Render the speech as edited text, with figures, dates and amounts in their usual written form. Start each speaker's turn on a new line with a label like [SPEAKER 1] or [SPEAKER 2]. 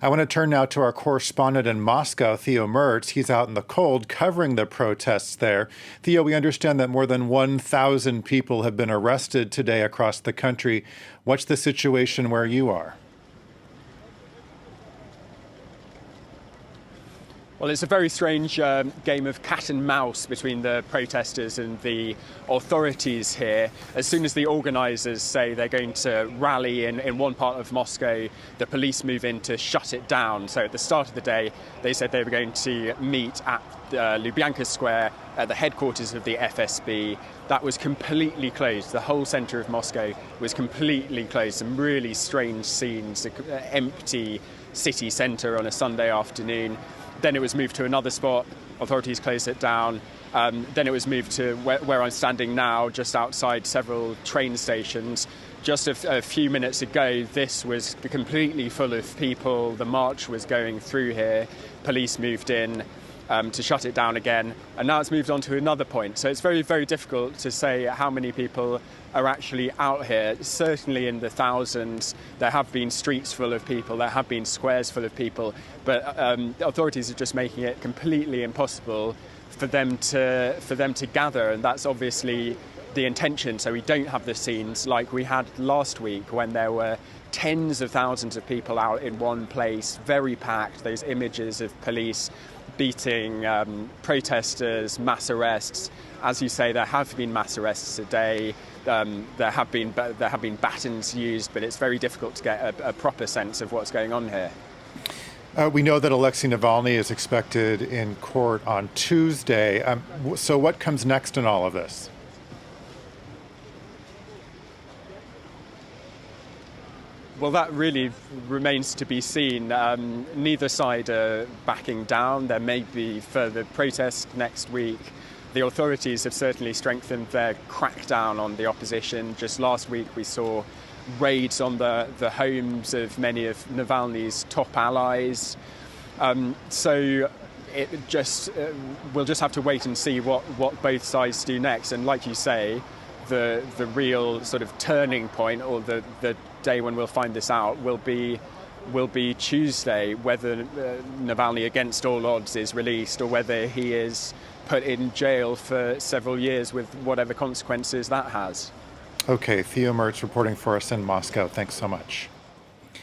[SPEAKER 1] I want to turn now to our correspondent in Moscow, Theo Mertz. He's out in the cold covering the protests there. Theo, we understand that more than 1,000 people have been arrested today across the country. What's the situation where you are?
[SPEAKER 2] Well, it's a very strange game of cat and mouse between the protesters and the authorities here. As soon as the organisers say they're going to rally in one part of Moscow, the police move in to shut it down. So at the start of the day, they said they were going to meet at Lubyanka Square at the headquarters of the FSB. That was completely closed. The whole centre of Moscow was completely closed. Some really strange scenes, empty city centre on a Sunday afternoon. Then it was moved to another spot. Authorities closed it down. Then it was moved to where I'm standing now, just outside several train stations. Just a few minutes ago, this was completely full of people. The march was going through here. Police moved in to shut it down again. And now it's moved on to another point. So it's very, very difficult to say how many people are actually out here. Certainly in the thousands. There have been streets full of people. There have been squares full of people. But authorities are just making it completely impossible for them to gather. And that's obviously the intention. So we don't have the scenes like we had last week when there were tens of thousands of people out in one place, very packed. Those images of police beating protesters, mass arrests. As you say, there have been mass arrests today. There have been batons used, but it's very difficult to get a proper sense of what's going on here.
[SPEAKER 1] We know that Alexei Navalny is expected in court on Tuesday. So what comes next in all of this?
[SPEAKER 2] Well, that really remains to be seen. Neither side are backing down. There may be further protests next week. The authorities have certainly strengthened their crackdown on the opposition. Just last week we saw raids on the homes of many of Navalny's top allies. So we'll just have to wait and see what both sides do next. And like you say, the real sort of turning point, or the day when we'll find this out, will be Tuesday, whether Navalny, against all odds, is released or whether he is put in jail for several years with whatever consequences that has.
[SPEAKER 1] Okay, Theo Mertz reporting for us in Moscow. Thanks so much.